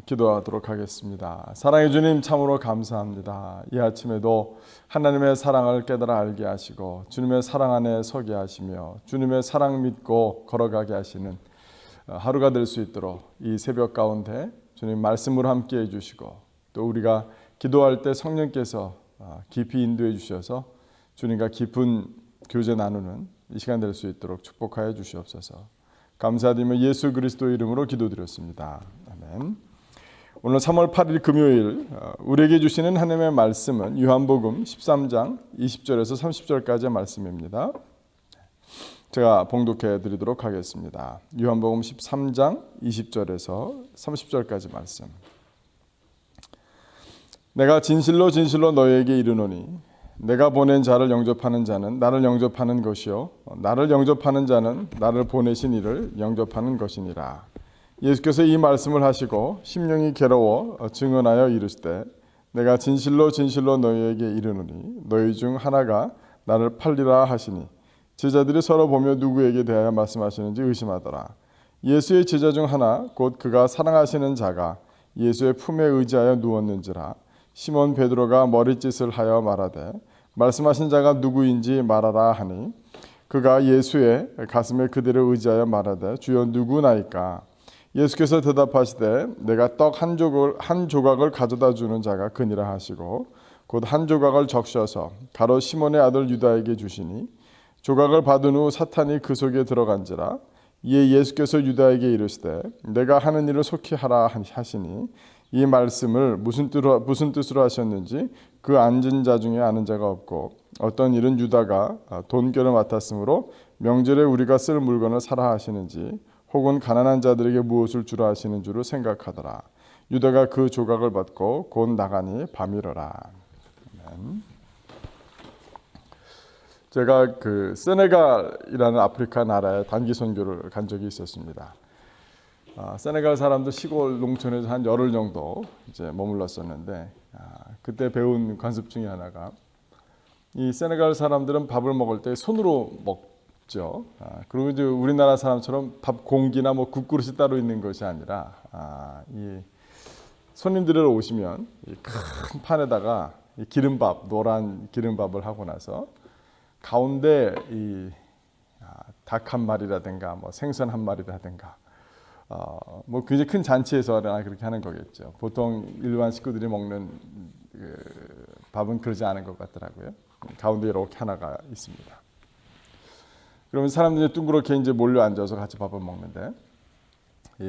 기도하도록 하겠습니다. 사랑해 주님, 참으로 감사합니다. 이 아침에도 하나님의 사랑을 깨달아 알게 하시고 주님의 사랑 안에 서게 하시며 주님의 사랑 믿고 걸어가게 하시는 하루가 될 수 있도록 이 새벽 가운데 주님 말씀으로 함께 해주시고 또 우리가 기도할 때 성령께서 깊이 인도해 주셔서 주님과 깊은 교제 나누는 이 시간 될 수 있도록 축복하여 주시옵소서. 감사드리며 예수 그리스도 이름으로 기도드렸습니다. 아멘. 오늘 3월 8일 금요일 우리에게 주시는 하나님의 말씀은 요한복음 13장 20절에서 30절까지의 말씀입니다. 제가 봉독해 드리도록 하겠습니다. 요한복음 13장 20절에서 30절까지 말씀. 내가 진실로 진실로 너희에게 이르노니 내가 보낸 자를 영접하는 자는 나를 영접하는 것이요 나를 영접하는 자는 나를 보내신 이를 영접하는 것이니라. 예수께서 이 말씀을 하시고 심령이 괴로워 증언하여 이르시되 내가 진실로 진실로 너희에게 이르노니 너희 중 하나가 나를 팔리라 하시니 제자들이 서로 보며 누구에게 대하여 말씀하시는지 의심하더라. 예수의 제자 중 하나 곧 그가 사랑하시는 자가 예수의 품에 의지하여 누웠는지라. 시몬 베드로가 머리짓을 하여 말하되 말씀하신 자가 누구인지 말하라 하니 그가 예수의 가슴에 그대로 의지하여 말하되 주여 누구나이까. 예수께서 대답하시되 내가 떡 한 조각을 가져다 주는 자가 그니라 하시고 곧 한 조각을 적셔서 가롯 시몬의 아들 유다에게 주시니 조각을 받은 후 사탄이 그 속에 들어간지라. 이에 예수께서 유다에게 이르시되 내가 하는 일을 속히 하라 하시니 이 말씀을 무슨 뜻으로 하셨는지 그 앉은 자 중에 아는 자가 없고 어떤 일은 유다가 돈결을 맡았으므로 명절에 우리가 쓸 물건을 사라 하시는지 혹은 가난한 자들에게 무엇을 주라 하시는 줄을 생각하더라. 유다가 그 조각을 받고 곧 나가니 밤이러라. 아멘. 제가 그 세네갈이라는 아프리카 나라에 단기 선교를 간 적이 있었습니다. 세네갈 사람도 시골 농촌에서 한 열흘 정도 이제 머물렀었는데 그때 배운 관습 중에 하나가 이 세네갈 사람들은 밥을 먹을 때 손으로 먹죠. 그리고 이제 우리나라 사람처럼 밥 공기나 뭐 국그릇이 따로 있는 것이 아니라 이 손님들이 오시면 이 큰 판에다가 이 기름밥, 노란 기름밥을 하고 나서 가운데 이 닭 한 마리라든가 뭐 생선 한 마리라든가 뭐 굉장히 큰 잔치에서 그렇게 하는 거겠죠. 보통 일반 식구들이 먹는 밥은 그러지 않은 것 같더라고요. 가운데 이렇게 하나가 있습니다. 그러면 사람들이 둥그렇게 이제 몰려 앉아서 같이 밥을 먹는데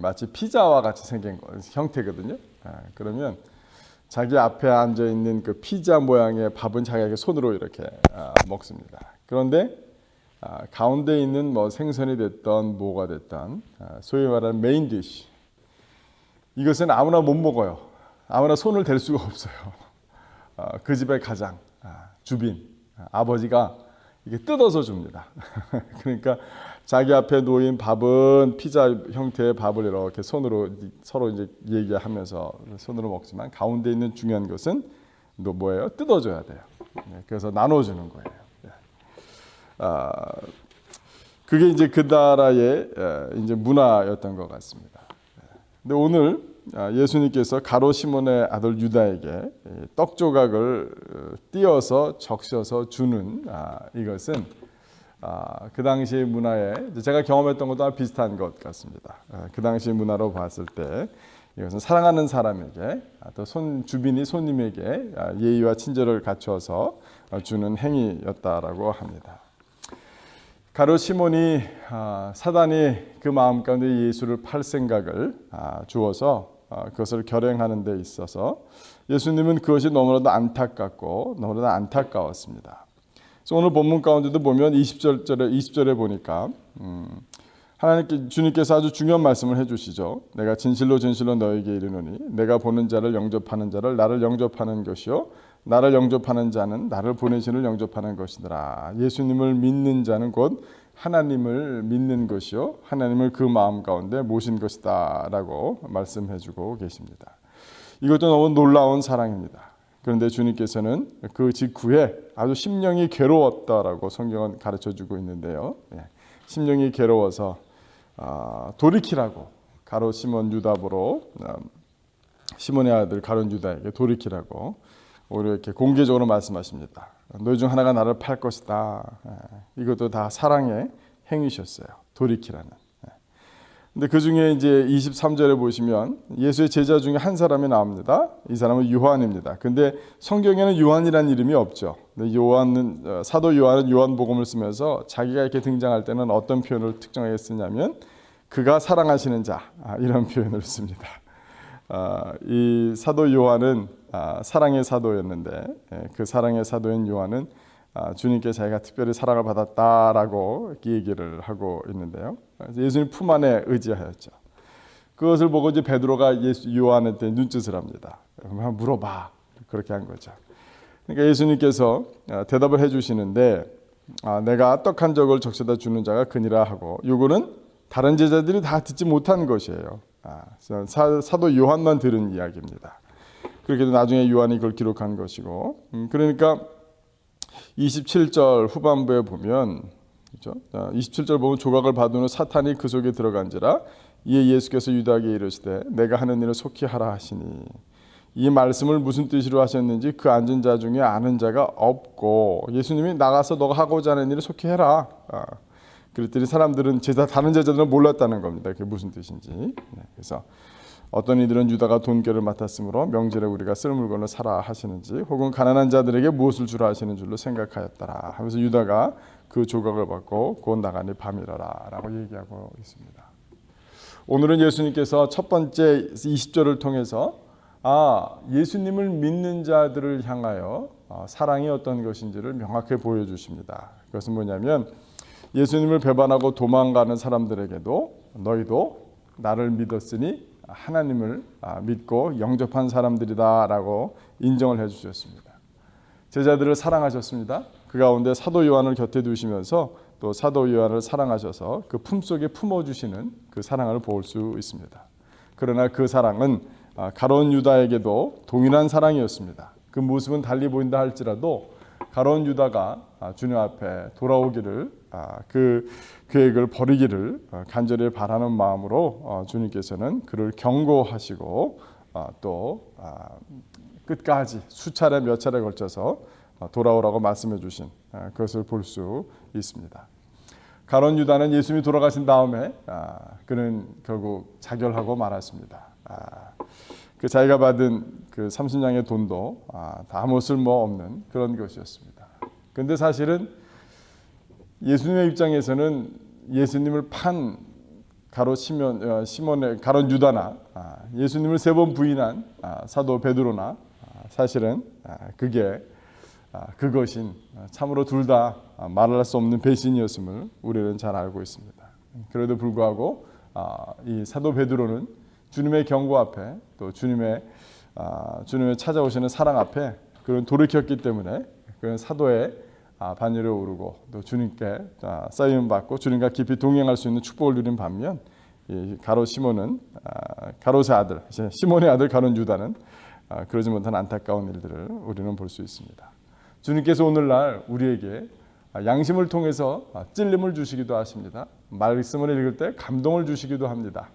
마치 피자와 같이 생긴 형태거든요. 그러면 자기 앞에 앉아 있는 그 피자 모양의 밥은 자기가 손으로 이렇게 먹습니다. 그런데 가운데 있는 뭐 생선이 됐던 뭐가 됐던 소위 말하는 메인 디쉬, 이것은 아무나 못 먹어요. 아무나 손을 댈 수가 없어요. 그 집의 가장 주빈 아버지가 이게 뜯어서 줍니다. 그러니까 자기 앞에 놓인 밥은 피자 형태의 밥을 이렇게 손으로 서로 이제 얘기하면서 손으로 먹지만 가운데 있는 중요한 것은 또 뭐예요? 뜯어줘야 돼요. 그래서 나눠주는 거예요. 그게 이제 그 나라의 이제 문화였던 것 같습니다. 근데 오늘 예수님께서 가롯 시몬의 아들 유다에게 떡 조각을 띄어서 적셔서 주는 이것은 그 당시 문화에 제가 경험했던 것과 비슷한 것 같습니다. 그 당시 문화로 봤을 때 이것은 사랑하는 사람에게 또 주빈이 손님에게 예의와 친절을 갖춰서 주는 행위였다라고 합니다. 가롯 시몬이 사단이 그 마음 가운데 예수를 팔 생각을 주어서 그것을 결행하는 데 있어서 예수님은 그것이 너무나도 안타깝고 너무나도 안타까웠습니다. 그래서 오늘 본문 가운데도 보면 20절에 보니까 주님께서 아주 중요한 말씀을 해주시죠. 내가 진실로 진실로 너에게 이르노니 내가 보는 자를 영접하는 자를 나를 영접하는 것이요 나를 영접하는 자는 나를 보내신 이를 영접하는 것이더라. 예수님을 믿는 자는 곧 하나님을 믿는 것이요 하나님을 그 마음 가운데 모신 것이다 라고 말씀해주고 계십니다. 이것도 너무 놀라운 사랑입니다. 그런데 주님께서는 그 직후에 아주 심령이 괴로웠다라고 성경은 가르쳐주고 있는데요. 심령이 괴로워서 돌이키라고 가롯 시몬 유다보로 시몬의 아들 가룟 유다에게 돌이키라고 오히려 이렇게 공개적으로 말씀하십니다. 너희 중 하나가 나를 팔 것이다. 이것도 다 사랑의 행위셨어요. 돌이키라는. 근데 그 중에 이제 23절에 보시면 예수의 제자 중에 한 사람이 나옵니다. 이 사람은 요한입니다. 근데 성경에는 요한이라는 이름이 없죠. 근데 사도 요한은 요한복음을 쓰면서 자기가 이렇게 등장할 때는 어떤 표현을 특정하게 쓰냐면 그가 사랑하시는 자, 이런 표현을 씁니다. 이 사도 요한은 사랑의 사도였는데 그 사랑의 사도인 요한은 주님께 자기가 특별히 사랑을 받았다라고 이렇게 얘기를 하고 있는데요. 예수님 품 안에 의지하였죠. 그것을 보고 이제 베드로가 요한한테 눈짓을 합니다. 한번 물어봐. 그렇게 한 거죠. 그러니까 예수님께서 대답을 해주시는데 내가 떡 한 적을 적셔다 주는 자가 그니라 하고 요거는 다른 제자들이 다 듣지 못한 것이에요. 사도 요한만 들은 이야기입니다. 그렇게 나중에 요한이 그걸 기록한 것이고 그러니까 27절 후반부에 보면 그렇죠? 27절 보면 조각을 받은 후 사탄이 그 속에 들어간지라 이에 예수께서 유다에게 이르시되 내가 하는 일을 속히 하라 하시니 이 말씀을 무슨 뜻으로 하셨는지 그 앉은 자 중에 아는 자가 없고 예수님이 나가서 너가 하고자 하는 일을 속히 해라. 그랬더니 사람들은 다른 제자들은 몰랐다는 겁니다. 그게 무슨 뜻인지. 그래서 어떤 이들은 유다가 돈결을 맡았으므로 명절에 우리가 쓸 물건을 사라 하시는지 혹은 가난한 자들에게 무엇을 주라 하시는 줄로 생각하였더라 하면서 유다가 그 조각을 받고 곧 나가니 밤이라라 라고 얘기하고 있습니다. 오늘은 예수님께서 첫 번째 20절을 통해서 예수님을 믿는 자들을 향하여 사랑이 어떤 것인지를 명확히 보여주십니다. 그것은 뭐냐면 예수님을 배반하고 도망가는 사람들에게도 너희도 나를 믿었으니 하나님을 믿고 영접한 사람들이다라고 인정을 해주셨습니다. 제자들을 사랑하셨습니다. 그 가운데 사도 요한을 곁에 두시면서 또 사도 요한을 사랑하셔서 그 품속에 품어주시는 그 사랑을 볼 수 있습니다. 그러나 그 사랑은 가룟 유다에게도 동일한 사랑이었습니다. 그 모습은 달리 보인다 할지라도 가룟 유다가 주님 앞에 돌아오기를 그 계획을 버리기를 간절히 바라는 마음으로 주님께서는 그를 경고하시고 또 끝까지 수차례 몇 차례 걸쳐서 돌아오라고 말씀해 주신 그것을 볼 수 있습니다. 가룟 유다는 예수님이 돌아가신 다음에 그는 결국 자결하고 말았습니다. 그 자기가 받은 그 30냥의 돈도 다 아무 쓸모 없는 그런 것이었습니다. 그런데 사실은 예수님의 입장에서는 예수님을 판 시몬의 가룟 유다나 예수님을 3번 부인한 사도 베드로나 사실은 그것인 참으로 둘 다 말할 수 없는 배신이었음을 우리는 잘 알고 있습니다. 그래도 불구하고 이 사도 베드로는 주님의 경고 앞에 또 주님의 찾아오시는 사랑 앞에 그런 돌이켰기 때문에 그런 사도의 반열에 오르고 또 주님께 쓰임 받고 주님과 깊이 동행할 수 있는 축복을 누린 반면 이 가롯의 아들 시몬의 아들 가룟 유다는 그러지 못한 안타까운 일들을 우리는 볼 수 있습니다. 주님께서 오늘날 우리에게 양심을 통해서 찔림을 주시기도 하십니다. 말씀을 읽을 때 감동을 주시기도 합니다.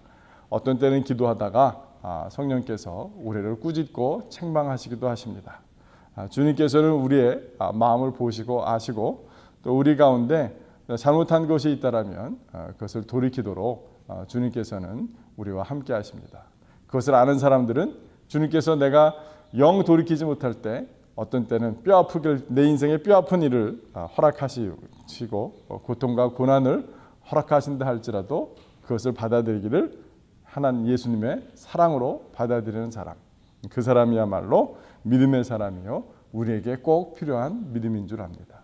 어떤 때는 기도하다가 성령께서 우리를 꾸짖고 책망하시기도 하십니다. 주님께서는 우리의 마음을 보시고 아시고 또 우리 가운데 잘못한 것이 있다라면 그것을 돌이키도록 주님께서는 우리와 함께 하십니다. 그것을 아는 사람들은 주님께서 내가 영 돌이키지 못할 때 어떤 때는 내 인생에 뼈아픈 일을 허락하시고 고통과 고난을 허락하신다 할지라도 그것을 받아들이기를 하나님 예수님의 사랑으로 받아들이는 사람, 그 사람이야말로 믿음의 사람이요 우리에게 꼭 필요한 믿음인 줄 압니다.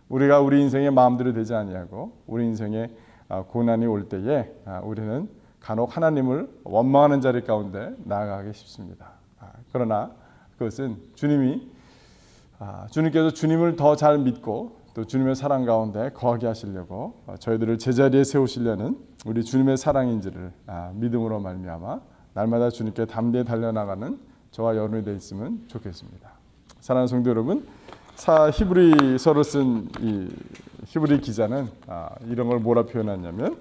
우리가 우리 인생의 마음대로 되지 아니하고 우리 인생에 고난이 올 때에 우리는 간혹 하나님을 원망하는 자리 가운데 나아가기 쉽습니다. 그러나 그것은 주님께서 주님을 더 잘 믿고 또 주님의 사랑 가운데 거하게 하시려고 저희들을 제자리에 세우시려는 우리 주님의 사랑인지를 믿음으로 말미암아 날마다 주님께 담대히 달려나가는 저와 여러분이 되어 있으면 좋겠습니다. 사랑하는 성도 여러분, 히브리서를 쓴 이 히브리 기자는 이런 걸 뭐라 표현하냐면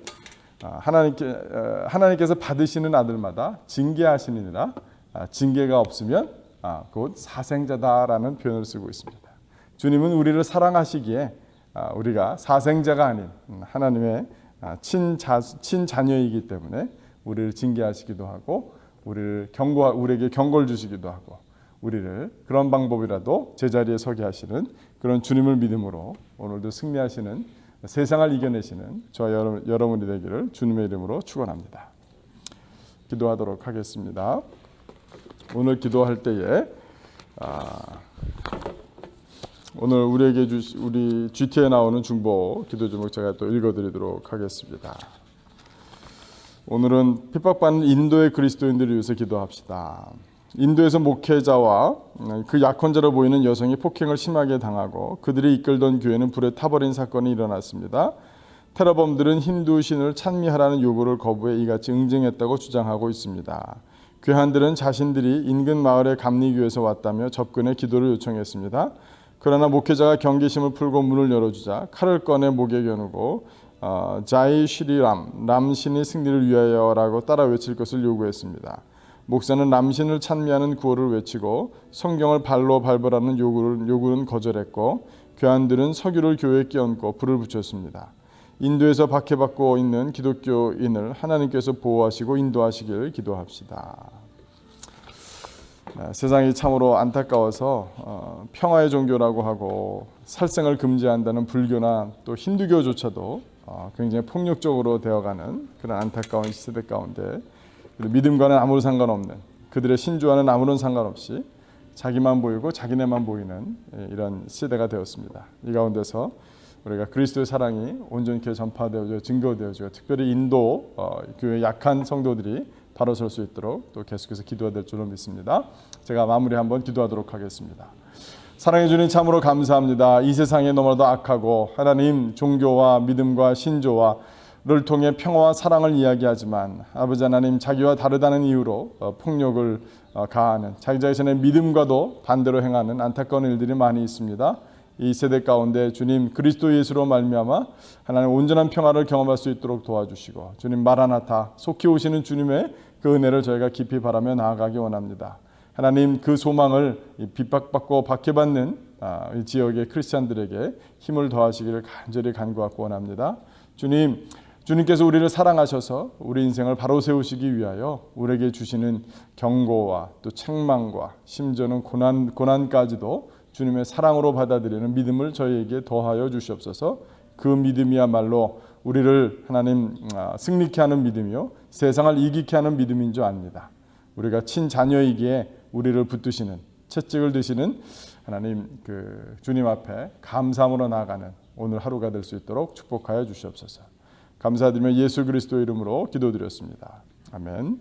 하나님께서 받으시는 아들마다 징계하시느니라 징계가 없으면 곧 사생자다라는 표현을 쓰고 있습니다. 주님은 우리를 사랑하시기에 우리가 사생자가 아닌 하나님의 친자녀이기 때문에 우리를 징계하시기도 하고 우리에게 경고를 주시기도 하고 우리를 그런 방법이라도 제자리에 서게 하시는 그런 주님을 믿음으로 오늘도 승리하시는 세상을 이겨내시는 저와 여러분이 되기를 주님의 이름으로 축원합니다. 기도하도록 하겠습니다. 오늘 기도할 때에 오늘 우리 GT에 나오는 중보 기도 제목 제가 또 읽어드리도록 하겠습니다. 오늘은 핍박받는 인도의 그리스도인들을 위해서 기도합시다. 인도에서 목회자와 그 약혼자로 보이는 여성이 폭행을 심하게 당하고 그들이 이끌던 교회는 불에 타버린 사건이 일어났습니다. 테러범들은 힌두 신을 찬미하라는 요구를 거부해 이같이 응징했다고 주장하고 있습니다. 괴한들은 자신들이 인근 마을의 감리교에서 왔다며 접근해 기도를 요청했습니다. 그러나 목회자가 경계심을 풀고 문을 열어주자 칼을 꺼내 목에 겨누고 자이 시리람, 람신이 승리를 위하여라고 따라 외칠 것을 요구했습니다. 목사는 람신을 찬미하는 구호를 외치고 성경을 발로 밟으라는 요구는 거절했고 괴한들은 석유를 교회에 끼얹고 불을 붙였습니다. 인도에서 박해받고 있는 기독교인을 하나님께서 보호하시고 인도하시길 기도합시다. 세상이 참으로 안타까워서 평화의 종교라고 하고 살생을 금지한다는 불교나 또 힌두교조차도 굉장히 폭력적으로 되어가는 그런 안타까운 시대 가운데 믿음과는 아무런 상관없는 그들의 신조와는 아무런 상관없이 자기만 보이고 자기네만 보이는 이런 시대가 되었습니다. 이 가운데서 우리가 그리스도의 사랑이 온전히 전파되어져 증거되어지고 특별히 인도 교회 약한 성도들이 바로 설 수 있도록 또 계속해서 기도해야 될 줄로 믿습니다. 제가 마무리 한번 기도하도록 하겠습니다. 사랑해 주님 참으로 감사합니다. 이 세상에 너무나도 악하고 하나님 종교와 믿음과 신조와를 통해 평화와 사랑을 이야기하지만 아버지 하나님 자기와 다르다는 이유로 폭력을 가하는 자기 자신의 믿음과도 반대로 행하는 안타까운 일들이 많이 있습니다. 이 세대 가운데 주님 그리스도 예수로 말미암아 하나님 온전한 평화를 경험할 수 있도록 도와주시고 주님 마라나타 속히 오시는 주님의 그 은혜를 저희가 깊이 바라며 나아가기 원합니다. 하나님 그 소망을 핍박받고 박해받는 이 지역의 크리스찬들에게 힘을 더하시기를 간절히 간구하고 원합니다. 주님께서 우리를 사랑하셔서 우리 인생을 바로 세우시기 위하여 우리에게 주시는 경고와 또 책망과 심지어는 고난까지도 주님의 사랑으로 받아들이는 믿음을 저희에게 더하여 주시옵소서. 그 믿음이야말로 우리를 하나님 승리케 하는 믿음이요 세상을 이기게 하는 믿음인 줄 압니다. 우리가 친자녀이기에 우리를 붙드시는 채찍을 드시는 하나님 그 주님 앞에 감사함으로 나아가는 오늘 하루가 될 수 있도록 축복하여 주시옵소서. 감사드리며 예수 그리스도 이름으로 기도드렸습니다. 아멘.